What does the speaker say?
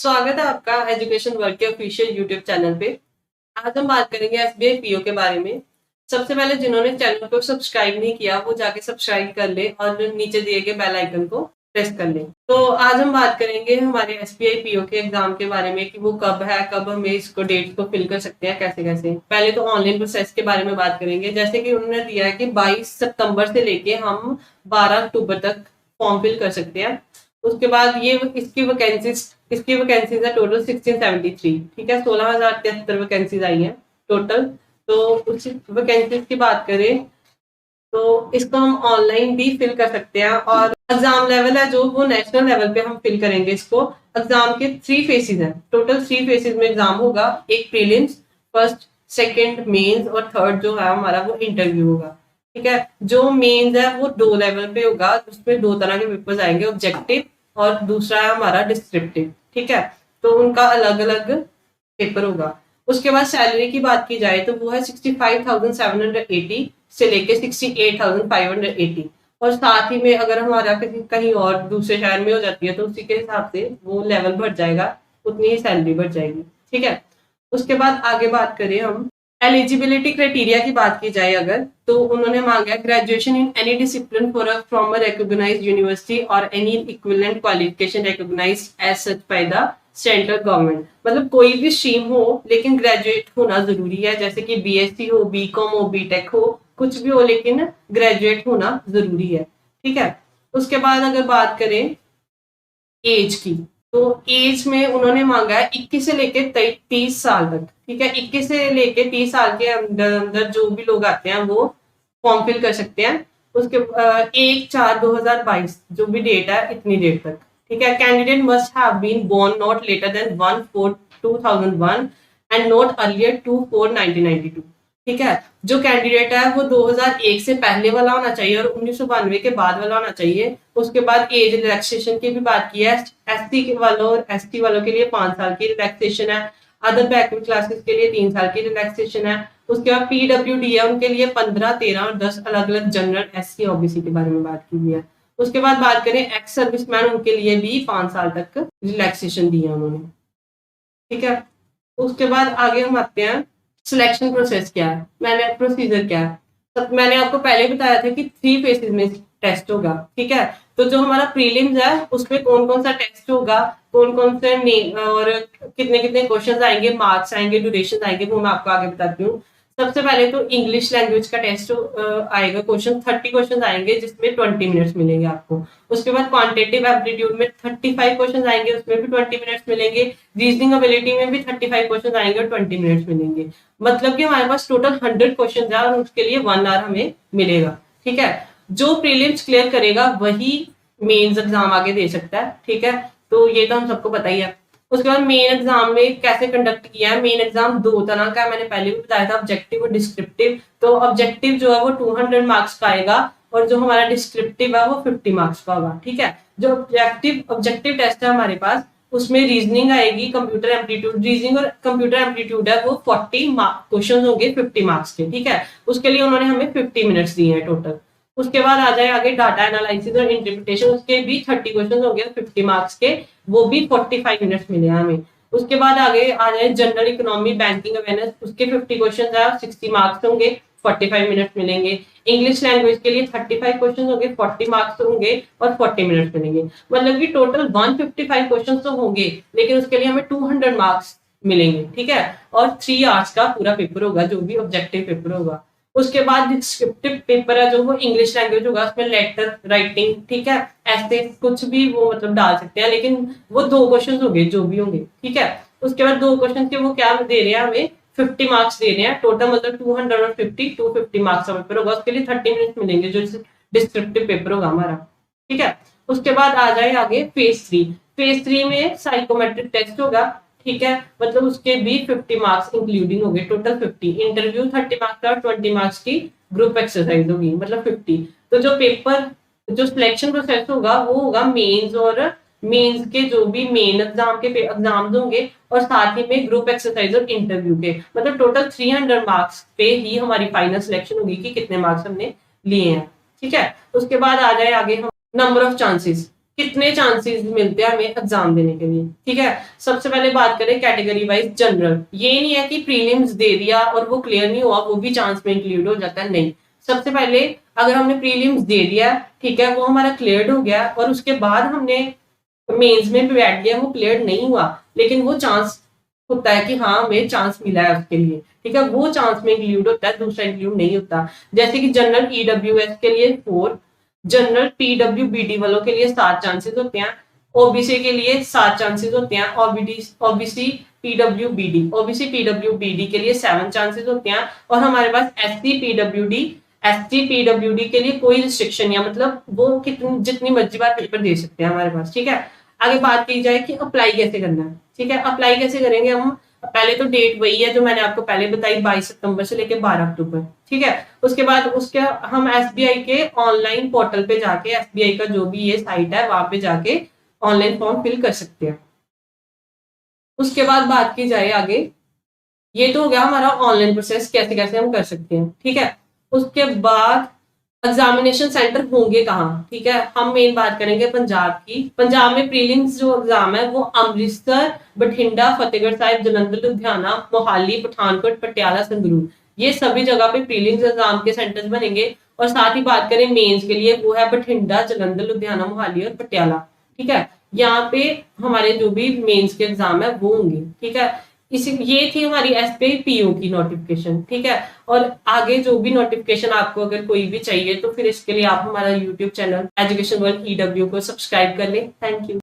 स्वागत है आपका एजुकेशन वर्ल्ड के ऑफिशियल यूट्यूब चैनल पे। आज हम बात करेंगे एसबीआई पीओ के बारे में। सबसे पहले जिन्होंने चैनल को सब्सक्राइब नहीं किया वो जाके सब्सक्राइब कर ले और नीचे दिए गए बेल आइकन को प्रेस कर ले। तो आज हम बात करेंगे हमारे एसबीआई पीओ के एग्जाम के बारे में कि वो कब है, कब हम इसको डेट को फिल कर सकते हैं, कैसे कैसे। पहले तो ऑनलाइन प्रोसेस के बारे में बात करेंगे। जैसे कि उन्होंने दिया है कि 22 सितंबर से लेके हम 12 अक्टूबर तक फॉर्म फिल कर सकते हैं। उसके बाद ये इसकी वैकेंसीज है टोटल 1673। ठीक है, 16,073 वैकेंसीज आई हैं टोटल। तो उस वैकेंसीज की बात करें तो इसको हम ऑनलाइन भी फिल कर सकते हैं और एग्जाम लेवल है जो वो नेशनल लेवल पे हम फिल करेंगे इसको। एग्जाम के 3 फेसेस हैं, टोटल 3 फेसेस में एग्जाम होगा। एक प्रीलिम्स, फर्स्ट, सेकंड मेंस और थर्ड जो है हमारा वो इंटरव्यू होगा। ठीक है, जो मेंस है वो 2 लेवल पे होगा। उसमें 2 तरह के पेपर्स आएंगे, ऑब्जेक्टिव और दूसरा है हमारा डिस्क्रिप्टिव। ठीक है, तो उनका अलग अलग पेपर होगा। उसके बाद सैलरी की बात की जाए तो वो है 65,780 से लेके 68,580। और साथ ही में अगर हमारा कहीं और दूसरे शहर में हो जाती है तो उसी के हिसाब से वो लेवल बढ़ जाएगा, उतनी ही सैलरी बढ़ जाएगी। ठीक है, उसके बाद आगे बात करें हम एलिजिबिलिटी क्राइटेरिया की बात की जाए अगर, तो उन्होंने मांगा graduation in any discipline from a recognised university और any equivalent qualification recognised as such by the central government. मतलब कोई भी स्ट्रीम हो लेकिन ग्रेजुएट होना जरूरी है। जैसे कि बीएससी हो, बीकॉम हो, बीटेक हो, कुछ भी हो लेकिन ग्रेजुएट होना जरूरी है। ठीक है, उसके बाद अगर बात करें एज की, तो एज में उन्होंने मांगा है 21 से लेके 30 साल तक। ठीक है, 21 से लेके 30 साल के अंदर अंदर जो भी लोग आते हैं वो फॉर्म फिल कर सकते हैं। उसके 1/4/2022 जो भी डेट है इतनी डेट तक। ठीक है, candidate must have been born not later than 1/4/2001 and not earlier 2/4/1992। ठीक है, जो कैंडिडेट है वो 2001 से पहले वाला होना चाहिए और 1992 के बाद वाला होना चाहिए। उसके बाद एज रिलैक्सेशन की भी बात की है। एससी के वालों और एसटी वालों के लिए 5 साल की रिलैक्सेशन है। अदर बैकवर्ड क्लासेस के लिए 3 साल की रिलैक्सेशन है। उसके बाद पीडब्ल्यूडी है उनके लिए 15, 13 और 10 अलग अलग जनरल एससी ओबीसी के बारे में बात की हुई है। उसके बाद बात करें एक्स सर्विसमैन, उनके लिए भी 5 साल तक रिलैक्सेशन दी है उन्होंने। ठीक है, उसके बाद आगे हम आते हैं सिलेक्शन प्रोसेस क्या है, प्रोसीजर क्या है। तब मैंने आपको पहले बताया था कि 3 फेसेस में टेस्ट होगा। ठीक है, तो जो हमारा प्रीलिम्स है उसमें कौन कौन सा टेस्ट होगा, कौन कौन से और कितने कितने क्वेश्चन आएंगे, मार्क्स आएंगे, ड्यूरेशन आएंगे, वो मैं आपको आगे बताती हूँ। सबसे पहले तो इंग्लिश लैंग्वेज का टेस्ट आएगा। 30 क्वेश्चन आएंगे जिसमें 20 मिनट्स मिलेंगे आपको। उसके बाद क्वांटिटेटिव एप्टीट्यूड में 35 क्वेश्चन आएंगे, उसमें भी 20 मिनट्स मिलेंगे। रीजनिंग एबिलिटी में भी 35 क्वेश्चन आएंगे और 20 मिनट्स मिलेंगे। मतलब कि हमारे पास टोटल 100 क्वेश्चन है और उसके लिए 1 आवर हमें मिलेगा। ठीक है, जो प्रीलिम्स क्लियर करेगा वही मेंस एग्जाम आगे दे सकता है। ठीक है, तो ये तो हम सबको पता ही है। उसके बाद मेन एग्जाम में कैसे कंडक्ट किया है। मेन एग्जाम 2 तरह का, मैंने पहले भी बताया था, ऑब्जेक्टिव और डिस्क्रिप्टिव। तो ऑब्जेक्टिव जो है वो 200 मार्क्स का आएगा और जो हमारा डिस्क्रिप्टिव है वो 50 मार्क्स का होगा। ठीक है, जो ऑब्जेक्टिव टेस्ट है हमारे पास उसमें रीजनिंग आएगी, कंप्यूटर एप्टीट्यूड, रीजनिंग और कंप्यूटर एप्टीट्यूड है वो 40 क्वेश्चन होंगे 50 मार्क्स के। ठीक है, उसके लिए उन्होंने हमें 50 मिनट्स दिए हैं टोटल। उसके बाद आ जाए आगे डाटा एनालिसिस और इंटरप्रिटेशन, उसके भी 30 क्वेश्चन हो गए 50 मार्क्स के, वो भी 45 मिनट्स मिले हमें। उसके बाद आगे आ जाए जनरल इकोनॉमी, बैंकिंग अवेयरनेस, उसके 50 क्वेश्चन है, 60 मार्क्स होंगे, 45 मिनट्स मिलेंगे। इंग्लिश लैंग्वेज के लिए 35 क्वेश्चन होंगे, 40 मार्क्स होंगे और 40 मिनट्स मिलेंगे। मतलब कि टोटल 155 क्वेश्चन तो होंगे लेकिन उसके लिए हमें 200 मार्क्स मिलेंगे। ठीक है, और 3 आवर्स का पूरा पेपर होगा जो भी ऑब्जेक्टिव पेपर होगा। उसके बाद डिस्क्रिप्टिव पेपर है जो वो इंग्लिश लैंग्वेज होगा, उसमें लेटर राइटिंग, ठीक है, ऐसे कुछ भी वो मतलब डाल सकते हैं लेकिन वो 2 क्वेश्चन होंगे जो भी होंगे। ठीक है, उसके बाद 2 क्वेश्चन के वो क्या दे रहे हैं, हमें 50 मार्क्स दे रहे हैं टोटल, मतलब 250 मार्क्स का पेपर होगा, उसके लिए 30 मिनट्स मिलेंगे जो डिस्क्रिप्टिव पेपर होगा हमारा। ठीक है, उसके बाद आ जाए आगे फेज 3 में साइकोमेट्रिक टेस्ट होगा। ठीक है, मतलब उसके भी 50 मार्क्स इंक्लूडिंग हो गए, टोटल 50। इंटरव्यू 30 मार्क्स का और 20 मार्क्स की ग्रुप एक्सरसाइज होगी, मतलब 50। तो जो सिलेक्शन प्रोसेस होगा वो होगा मेंस, और मेंस के जो भी मेन एग्जाम के एग्जाम्स होंगे और साथ ही में ग्रुप एक्सरसाइज और इंटरव्यू के, मतलब टोटल 300 मार्क्स पे ही हमारी फाइनल सिलेक्शन होगी कि कितने मार्क्स हमने लिए हैं। ठीक है, उसके बाद आ जाए आगे हम नंबर ऑफ चांसेस, कितने चांसेस मिलते हैं हमें एग्जाम देने के लिए। ठीक है, सबसे पहले बात करें कैटेगरी वाइज जनरल। ये नहीं है कि प्रीलिम्स दे दिया और वो क्लियर नहीं हुआ वो भी चांस में इंक्लूड हो जाता है, नहीं। सबसे पहले अगर हमने प्रीलिम्स दे दिया, ठीक है, वो हमारा क्लियर हो गया और उसके बाद हमने मेंस में भी बैठ गया, वो क्लियर नहीं हुआ, लेकिन वो चांस होता है कि हाँ हमें चांस मिला है उसके लिए। ठीक है, वो चांस में इंक्लूड होता है, दूसरा इंक्लूड नहीं होता। जैसे कि जनरल ईडब्ल्यूएस के लिए 4, जनरल पीडब्ल्यूबीडी वालों के लिए 7 चांसेस होते हैं, ओबीसी के लिए 7 चांसेस होते हैं, ओबीसी पीडब्ल्यूबीडी के लिए 7 चांसेस होते हैं, और हमारे पास एसटी पीडब्ल्यूडी के लिए कोई रिस्ट्रिक्शन नहीं है, मतलब वो कितनी जितनी मर्जी बार पेपर दे सकते हैं हमारे पास। ठीक है, आगे बात की जाए कि अप्लाई कैसे करना है। ठीक है, अप्लाई कैसे करेंगे हम, पहले तो डेट वही है जो मैंने आपको पहले बताई, 22 सितंबर से लेकर 12 अक्टूबर। ठीक है, उसके बाद उसके हम एसबीआई के ऑनलाइन पोर्टल पे जाके, एसबीआई का जो भी ये साइट है वहां पे जाके ऑनलाइन फॉर्म फिल कर सकते हैं। उसके बाद बात की जाए आगे, ये तो हो गया हमारा ऑनलाइन प्रोसेस, कैसे कैसे हम कर सकते हैं। ठीक है, उसके बाद एग्जामिनेशन सेंटर होंगे कहाँ। ठीक है, हम मेन बात करेंगे पंजाब की। पंजाब में प्रीलिम्स जो एग्जाम है वो अमृतसर, बठिंडा, फतेहगढ़ साहिब, जलंधर, लुधियाना, मोहाली, पठानकोट, पटियाला, संगरूर, ये सभी जगह पे प्रीलिम्स एग्जाम के सेंटर्स बनेंगे। और साथ ही बात करें मेंस के लिए, वो है बठिंडा, जलंधर, लुधियाना, मोहाली और पटियाला। ठीक है, यहाँ पे हमारे जो भी मेंस के एग्जाम है वो होंगे। ठीक है, इसी ये थी हमारी एसबीआई पीओ की नोटिफिकेशन। ठीक है, और आगे जो भी नोटिफिकेशन आपको अगर कोई भी चाहिए तो फिर इसके लिए आप हमारा YouTube channel education world EW को सब्सक्राइब कर लें। Thank you.